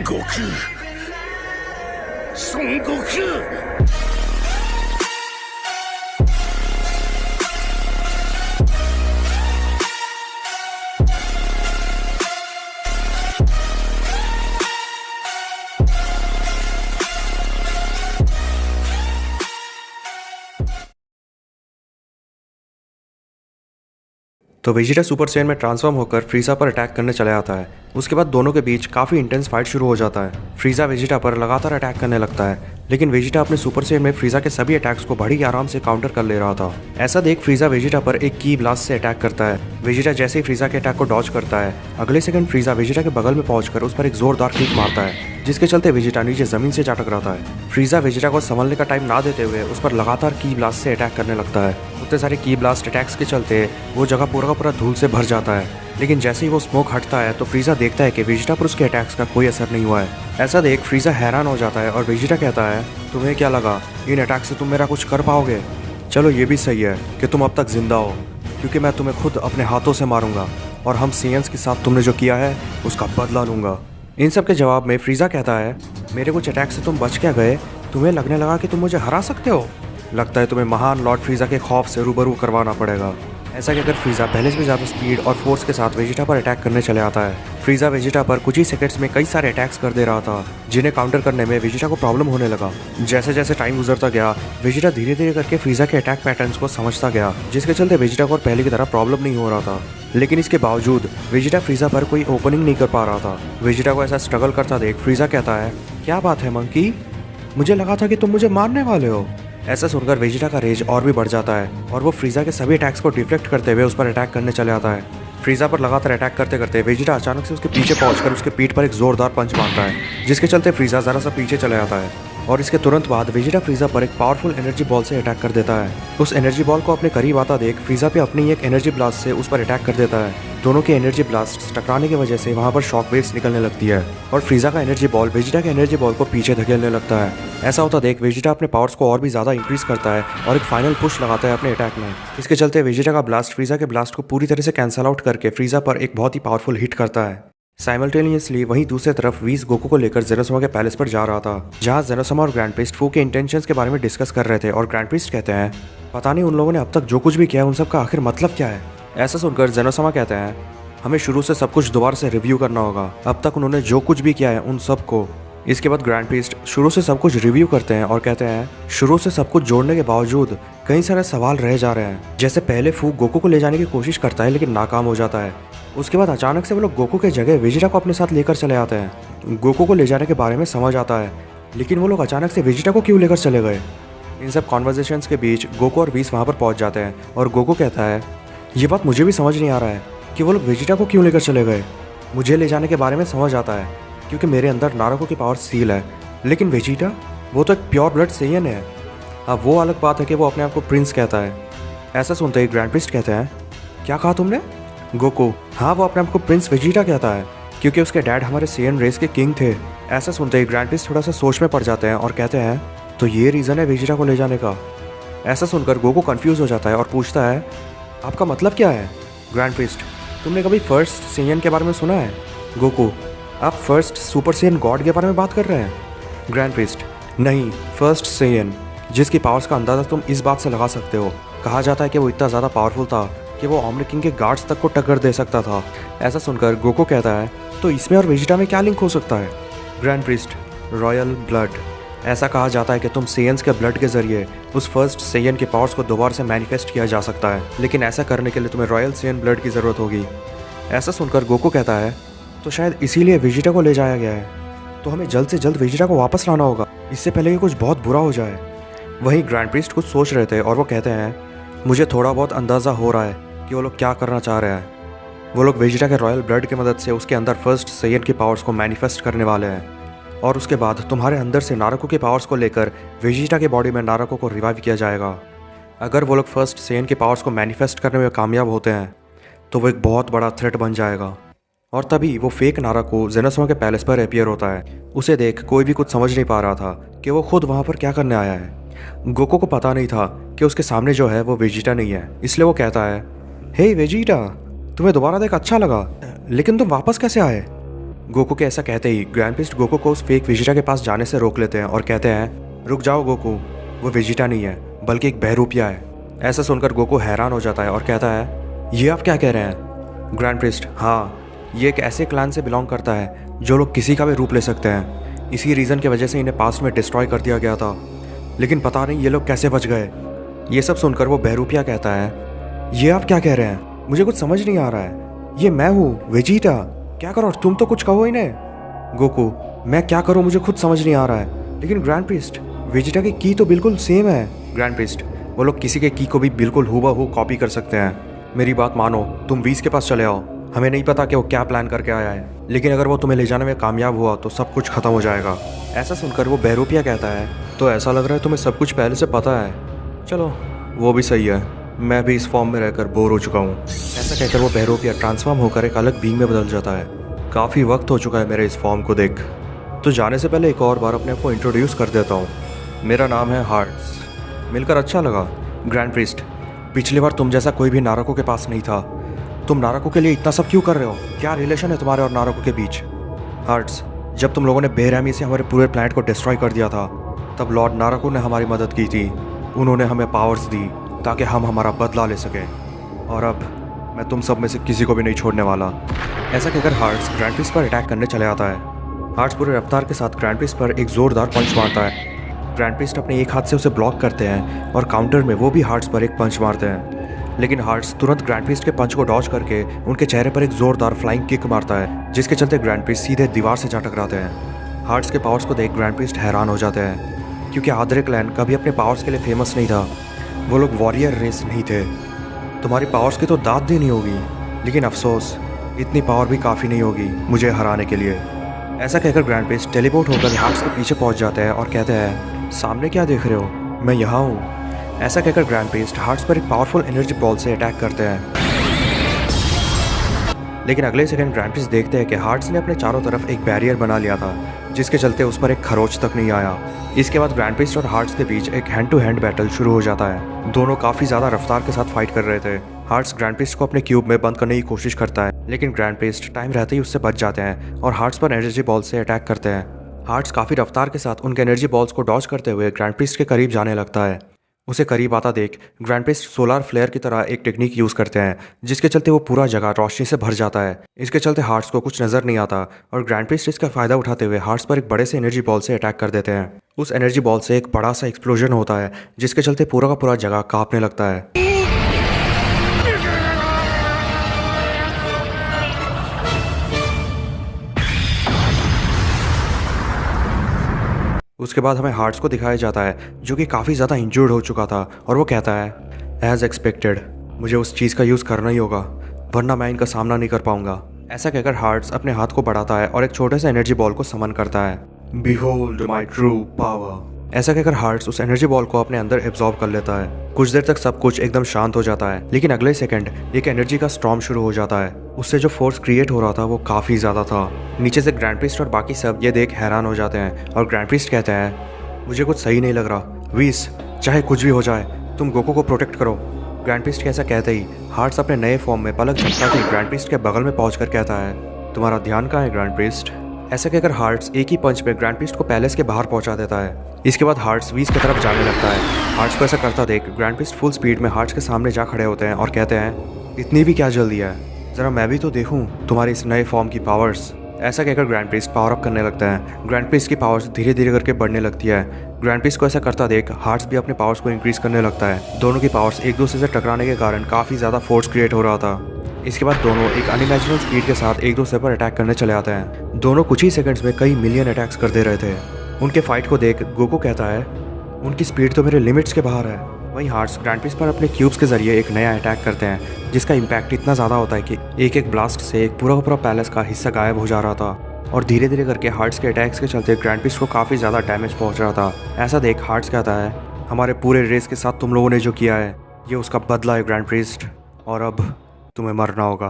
悟空孫悟空तो Vegeta super Saiyan में transform होकर फ्रीजा पर अटैक करने चले आता है। उसके बाद दोनों के बीच काफ़ी इंटेंस फाइट शुरू हो जाता है। फ्रीजा वेजिटा पर लगातार अटैक करने लगता है, लेकिन वेजिटा अपने सुपर सैयन में फ्रीजा के सभी अटैक्स को बड़ी आराम से काउंटर कर ले रहा था। ऐसा देख फ्रीजा वेजिटा पर एक की ब्लास्ट से अटैक करता है। वेजिटा जैसे ही फ्रीजा के अटैक को डॉज करता है, अगले सेकंड फ्रीजा वेजिटा के बगल में पहुंचकर उस पर एक जोरदार किक मारता है, जिसके चलते वेजिटा नीचे जमीन से जा टकराता है। फ्रीजा वेजिटा को संभलने का टाइम ना देते हुए उस पर लगातार की ब्लास्ट से अटैक करने लगता है। उतने सारे की ब्लास्ट अटैक्स के चलते वो जगह पूरा का पूरा धूल से भर जाता है, लेकिन जैसे ही वो स्मोक हटता है तो फ्रीजा देखता है कि वेजिटा पर उसके अटैक्स का कोई असर नहीं हुआ है। ऐसा देख फ्रीजा हैरान हो जाता है और वेजिटा कहता है, तुम्हें क्या लगा इन अटैक से तुम मेरा कुछ कर पाओगे? चलो ये भी सही है कि तुम अब तक जिंदा हो, क्योंकि मैं तुम्हें खुद अपने हाथों से मारूंगा और हम सेयन्स के साथ तुमने जो किया है उसका बदला लूंगा। इन सब के जवाब में फ्रीजा कहता है, मेरे कुछ अटैक से तुम बच क्या गए? तुम्हें लगने लगा कि तुम मुझे हरा सकते हो? लगता है तुम्हें महान लॉर्ड फ्रीजा के खौफ से रूबरू करवाना पड़ेगा। ऐसा कहकर फ्रीजा पहले से भी ज़्यादा स्पीड और फोर्स के साथ वेजिटा पर अटैक करने चले आता है। फ्रीजा वेजिटा पर कुछ ही सेकंड्स में कई सारे अटैक्स कर दे रहा था, जिन्हें काउंटर करने में वेजिटा को प्रॉब्लम होने लगा। जैसे जैसे टाइम गुजरता गया, वेजिटा धीरे धीरे करके फ्रीजा के अटैक पैटर्न्स को समझता गया, जिसके चलते वेजिटा को और पहले की तरह प्रॉब्लम नहीं हो रहा था। लेकिन इसके बावजूद वेजिटा फ्रीजा पर कोई ओपनिंग नहीं कर पा रहा था। वेजिटा को ऐसा स्ट्रगल करता देख फ्रीजा कहता है, क्या बात है मंकी, मुझे लगा था कि तुम मुझे मारने वाले हो। ऐसा सुनकर वेजिटा का रेज और भी बढ़ जाता है और वो फ्रीजा के सभी अटैक्स को डिफ्लेक्ट करते हुए उस पर अटैक करने चले आता है। फ्रीजा पर लगातार अटैक करते करते वेजिटा अचानक से उसके पीछे पहुंचकर उसके पीठ पर एक जोरदार पंच मारता है, जिसके चलते फ्रीजा जरा सा पीछे चले आता है और इसके तुरंत बाद वेजिटा फ्रीजा पर एक पावरफुल एनर्जी बॉल से अटैक कर देता है। उस एनर्जी बॉल को अपने करीब आता देख फ्रीजा पे अपनी एक एनर्जी ब्लास्ट से उस पर अटैक कर देता है। दोनों के एनर्जी ब्लास्ट टकराने की वजह से वहां पर शॉक वेव्स निकलने लगती है और फ्रीजा का एनर्जी बॉल वेजिटा के एनर्जी बॉल को पीछे धकेलने लगता है। ऐसा होता देख वेजिटा अपने पावर्स को और भी ज़्यादा इंक्रीज करता है और एक फाइनल पुश लगाता है अपने अटैक में। इसके चलते वेजिटा का ब्लास्ट फ्रीजा के ब्लास्ट को पूरी तरह से कैंसल आउट करके फ्रीजा पर एक बहुत ही पावरफुल हिट करता है। साइमल्टेनियसली वहीं दूसरी तरफ व्हीज गोकू को लेकर जेनोसमा के पैलेस पर जा रहा था, जहां जेनोसमा और ग्रैंड प्रीस्ट फू के इंटेंशंस के बारे में डिस्कस कर रहे थे और ग्रैंड प्रीस्ट कहते हैं, पता नहीं उन लोगों ने अब तक जो कुछ भी किया है उन सब का आखिर मतलब क्या है। ऐसा सुनकर जेनोसमा कहते हैं, हमें शुरू से सब कुछ दोबारा से रिव्यू करना होगा, अब तक उन्होंने जो कुछ भी किया है उन सब को। इसके बाद ग्रैंड प्रीस्ट शुरू से सब कुछ रिव्यू करते हैं और कहते हैं, शुरू से सब कुछ जोड़ने के बावजूद कई सारे सवाल रह जा रहे हैं। जैसे पहले फू गोकू को ले जाने की कोशिश करता है लेकिन नाकाम हो जाता है। उसके बाद अचानक से वो लोग गोकू के जगह वेजिटा को अपने साथ लेकर चले आते हैं। गोकू को ले जाने के बारे में समझ आता है, लेकिन वो लोग अचानक से वेजिटा को क्यों लेकर चले गए? इन सब कॉन्वर्जेशंस के बीच गोकू और व्हीज वहाँ पर पहुँच जाते हैं और गोकू कहता है, ये बात मुझे भी समझ नहीं आ रहा है कि वो लोग वेजिटा को क्यों लेकर चले गए। मुझे ले जाने के बारे में समझ आता है क्योंकि मेरे अंदर नारुतो की पावर सील है, लेकिन वेजिटा वो तो एक प्योर ब्लड सेयन है। अब वो अलग बात है कि वो अपने आप को प्रिंस कहता है। ऐसा सुनते ही ग्रैंड प्रीस्ट कहते हैं, क्या कहा तुमने? गोकू, हाँ वो अपने आप को प्रिंस वेजिटा कहता है क्योंकि उसके डैड हमारे सेयन रेस के किंग थे। ऐसा सुनते ही ग्रैंड प्रीस्ट थोड़ा सा सोच में पड़ जाते हैं और कहते हैं, तो ये रीज़न है वेजिटा को ले जाने का। ऐसा सुनकर गोकू कंफ्यूज हो जाता है और पूछता है, आपका मतलब क्या है? ग्रैंड प्रीस्ट, तुमने कभी फर्स्ट सेयन के बारे में सुना है? गोकू, आप फर्स्ट सुपर सेयन गॉड के बारे में बात कर रहे हैं? ग्रैंड प्रीस्ट, नहीं, फर्स्ट सेयन, जिसकी पावर्स का अंदाज़ा तुम इस बात से लगा सकते हो। कहा जाता है कि वो इतना ज़्यादा पावरफुल था कि वो ओमनी किंग के गार्ड्स तक को टक्कर दे सकता था। ऐसा सुनकर गोकू कहता है, तो इसमें और वेजिटा में क्या लिंक हो सकता है? Grand priest, royal blood. ऐसा कहा जाता है कि तुम सेयन्स के ब्लड के जरिए उस फर्स्ट सेयन के पावर्स को दोबारा से मैनिफेस्ट किया जा सकता है, लेकिन ऐसा करने के लिए तुम्हें रॉयल सेयन ब्लड की ज़रूरत होगी। ऐसा सुनकर गोकू कहता है, तो शायद इसीलिए वेजिटा को ले जाया गया है, तो हमें जल्द से जल्द वेजिटा को वापस लाना होगा, इससे पहले कि कुछ बहुत बुरा हो जाए। वहीं ग्रैंड प्रीस्ट कुछ सोच रहे थे और वो कहते हैं, मुझे थोड़ा बहुत अंदाज़ा हो रहा है कि वो लोग क्या करना चाह रहे हैं। वो लोग वेजिटा के रॉयल ब्लड की मदद से उसके अंदर फर्स्ट सेयन की पावर्स को मैनिफेस्ट करने वाले हैं और उसके बाद तुम्हारे अंदर से नारुतो के पावर्स को लेकर वेजिटा के बॉडी में नारुतो को रिवाइव किया जाएगा। अगर वो लोग फर्स्ट सेयन के पावर्स को मैनिफेस्ट करने में कामयाब होते हैं तो वो एक बहुत बड़ा थ्रेट बन जाएगा। और तभी वो फेक नारुतो जेनोसमा के पैलेस पर अपीयर होता है। उसे देख कोई भी कुछ समझ नहीं पा रहा था कि वो खुद वहाँ पर क्या करने आया है। गोकू को पता नहीं था कि उसके सामने जो है वो वेजिटा नहीं है, इसलिए वो कहता है, हे वेजिटा, तुम्हें दोबारा देख अच्छा लगा, लेकिन तुम वापस कैसे आए? गोकू के ऐसा कहते ही ग्रैंड प्रीस्ट गोकू को उस फेक वेजिटा के पास जाने से रोक लेते हैं और कहते हैं, रुक जाओ गोकू, वो वेजिटा नहीं है बल्कि एक बहरूपिया है। ऐसा सुनकर गोकू हैरान हो जाता है और कहता है, ये आप क्या कह रहे हैं? ग्रैंड प्रीस्ट, हाँ, ये एक ऐसे क्लैन से बिलोंग करता है जो लोग किसी का भी रूप ले सकते हैं। इसी रीज़न की वजह से इन्हें पास्ट में डिस्ट्रॉय कर दिया गया था, लेकिन पता नहीं ये लोग कैसे बच गए। ये सब सुनकर वो बहरूपिया कहता है, ये आप क्या कह रहे हैं? मुझे कुछ समझ नहीं आ रहा है। ये मैं हूँ वेजिटा, क्या करो? तुम तो कुछ कहो इन्हें। गोकू, मैं क्या करूँ, मुझे खुद समझ नहीं आ रहा है। लेकिन ग्रैंड प्रीस्ट, वेजिटा की की तो बिल्कुल सेम है। ग्रैंड प्रीस्ट, वो लोग किसी के की को भी बिल्कुल हूबहू कॉपी कर सकते हैं। मेरी बात मानो, तुम वीस के पास चले आओ। हमें नहीं पता कि वो क्या प्लान करके आया है, लेकिन अगर वो तुम्हें ले जाने में कामयाब हुआ तो सब कुछ खत्म हो जाएगा। ऐसा सुनकर वो बहरूपिया कहता है, तो ऐसा लग रहा है तुम्हें सब कुछ पहले से पता है। चलो, वो भी सही है, मैं भी इस फॉर्म में रहकर बोर हो चुका हूँ। ऐसा कहकर वो बहरूपिया ट्रांसफॉर्म होकर एक अलग बीइंग में बदल जाता है। काफ़ी वक्त हो चुका है मेरे इस फॉर्म को देख। तो जाने से पहले एक और बार अपने आप को इंट्रोड्यूस कर देता हूँ। मेरा नाम है हार्ट्स। मिलकर अच्छा लगा। ग्रैंड प्रीस्ट, पिछली बार तुम जैसा कोई भी नारको के पास नहीं था। तुम नारको के लिए इतना सब क्यों कर रहे हो? क्या रिलेशन है तुम्हारे और नारको के बीच? हार्ट्स, जब तुम लोगों ने बेरहमी से हमारे पूरे प्लैनेट को डिस्ट्रॉय कर दिया था, तब लॉर्ड नारको ने हमारी मदद की थी। उन्होंने हमें पावर्स दी ताकि हम हमारा बदला ले सकें, और अब मैं तुम सब में से किसी को भी नहीं छोड़ने वाला। ऐसा कहकर हार्ट्स ग्रैंड प्रीस्ट पर अटैक करने चले आता है। हार्ट्स पूरे रफ्तार के साथ ग्रैंड प्रीस्ट पर एक ज़ोरदार पंच मारता है। ग्रैंड प्रीस्ट अपने एक हाथ से उसे ब्लॉक करते हैं और काउंटर में वो भी हार्ट्स पर एक पंच मारते हैं, लेकिन हार्ट्स तुरंत ग्रैंड प्रीस्ट के पंच को डॉज करके उनके चेहरे पर एक ज़ोरदार फ्लाइंग किक मारता है, जिसके चलते ग्रैंड प्रीस्ट सीधे दीवार से जा टकराते हैं। हार्ट्स के पावर्स को देख ग्रैंड प्रीस्ट हैरान हो जाते हैं, क्योंकि आद्रे क्लैन कभी अपने पावर्स के लिए फेमस नहीं था। वो लोग वॉरियर रेस नहीं थे। तुम्हारी पावर्स की तो दाद देनी होगी, लेकिन अफसोस इतनी पावर भी काफ़ी नहीं होगी मुझे हराने के लिए। ऐसा कहकर ग्रैंड प्रीस्ट टेलीपोर्ट होकर हार्ट्स के पीछे पहुंच जाते हैं और कहते हैं, सामने क्या देख रहे हो? मैं यहाँ हूँ। ऐसा कहकर ग्रैंड प्रीस्ट हार्ट्स पर एक पावरफुल एनर्जी बॉल से अटैक करते हैं, लेकिन अगले सेकंड ग्रैंड प्रीस्ट देखते हैं कि हार्ट्स ने अपने चारों तरफ एक बैरियर बना लिया था, जिसके चलते उस पर एक खरोच तक नहीं आया। इसके बाद ग्रैंड प्रीस्ट और हार्ट्स के बीच एक हैंड टू हैंड बैटल शुरू हो जाता है। दोनों काफ़ी ज़्यादा रफ्तार के साथ फाइट कर रहे थे। हार्ट्स ग्रैंड प्रीस्ट को अपने क्यूब में बंद करने की कोशिश करता है, लेकिन ग्रैंड प्रीस्ट टाइम रहते ही उससे बच जाते हैं और हार्ट्स पर एनर्जी बॉल से अटैक करते हैं। हार्ट्स काफ़ी रफ्तार के साथ उनके एनर्जी बॉल्स को डॉज करते हुए ग्रैंड प्रीस्ट के करीब जाने लगता है। उसे करीब आता देख ग्रैंड प्रीस्ट सोलार फ्लेयर की तरह एक टेक्निक यूज़ करते हैं, जिसके चलते वो पूरा जगह रोशनी से भर जाता है। इसके चलते हार्ट्स को कुछ नज़र नहीं आता और ग्रैंड प्रीस्ट इसका फ़ायदा उठाते हुए हार्ट्स पर एक बड़े से एनर्जी बॉल से अटैक कर देते हैं। उस एनर्जी बॉल से एक बड़ा सा एक्सप्लोजन होता है, जिसके चलते पूरा का पूरा जगह कांपने लगता है। उसके बाद हमें हार्ट्स को दिखाया जाता है, जो कि काफ़ी ज़्यादा इंजर्ड हो चुका था, और वो कहता है, एज एक्सपेक्टेड, मुझे उस चीज़ का यूज़ करना ही होगा, वरना मैं इनका सामना नहीं कर पाऊंगा। ऐसा कहकर हार्ट्स अपने हाथ को बढ़ाता है और एक छोटे से एनर्जी बॉल को समन करता है। Behold my true power। ऐसा कहकर हार्ट्स उस एनर्जी बॉल को अपने अंदर एब्जॉर्ब कर लेता है। कुछ देर तक सब कुछ एकदम शांत हो जाता है, लेकिन अगले सेकंड एक एनर्जी का स्टॉर्म शुरू हो जाता है। उससे जो फोर्स क्रिएट हो रहा था वो काफ़ी ज़्यादा था। नीचे से ग्रैंड प्रीस्ट और बाकी सब ये देख हैरान हो जाते हैं और ग्रैंड प्रीस्ट कहते हैं, मुझे कुछ सही नहीं लग रहा। वीस, चाहे कुछ भी हो जाए, तुम गोकू को प्रोटेक्ट करो। ग्रैंड प्रीस्ट के ऐसा कहते ही हार्ट्स अपने नए फॉर्म में पलक झपकाते ही ग्रैंड प्रीस्ट के बगल में पहुंचकर कहता है, तुम्हारा ध्यान कहाँ है ग्रैंड प्रीस्ट? ऐसा कहकर हार्ट्स एक ही पंच पे ग्रैंड प्रीस्ट को पैलेस के बाहर पहुंचा देता है। इसके बाद हार्ट्स वीस की तरफ जाने लगता है। हार्ट्स को ऐसा करता देख ग्रैंड प्रीस्ट फुल स्पीड में हार्ट्स के सामने जा खड़े होते हैं और कहते हैं, इतनी भी क्या जल्दी है, ज़रा मैं भी तो देखूं तुम्हारी इस नए फॉर्म की पावर्स। ऐसा कहकर ग्रैंड प्रीस्ट पावर अप करने लगता है। ग्रैंड प्रीस्ट की पावर्स धीरे धीरे करके बढ़ने लगती है। ग्रैंड प्रीस्ट को ऐसा करता देख हार्ट्स भी अपने पावर्स को इंक्रीज करने लगता है। दोनों की पावर्स एक दूसरे से टकराने के कारण काफ़ी ज़्यादा फोर्स क्रिएट हो रहा था। इसके बाद दोनों एक अनइमेजिनेबल स्पीड के साथ एक दूसरे पर अटैक करने चले आते हैं। दोनों कुछ ही सेकंड्स में कई मिलियन अटैक्स कर दे रहे थे। उनके फाइट को देख गोकू कहता है, उनकी स्पीड तो मेरे लिमिट्स के बाहर है। वहीं हार्ट्स ग्रैंड प्रीस्ट पर अपने क्यूब्स के जरिए एक नया अटैक करते हैं, जिसका इम्पैक्ट इतना ज़्यादा होता है कि एक एक ब्लास्ट से एक पूरा पूरा पैलेस का हिस्सा गायब हो जा रहा था। और धीरे धीरे करके हार्ट्स के अटैक्स के चलते ग्रैंड प्रीस्ट को काफ़ी ज़्यादा डैमेज पहुंच रहा था। ऐसा देख हार्ट्स कहता है, हमारे पूरे रेस के साथ तुम लोगों ने जो किया है, ये उसका बदला है ग्रैंड प्रीस्ट, और अब तुम्हें मरना होगा।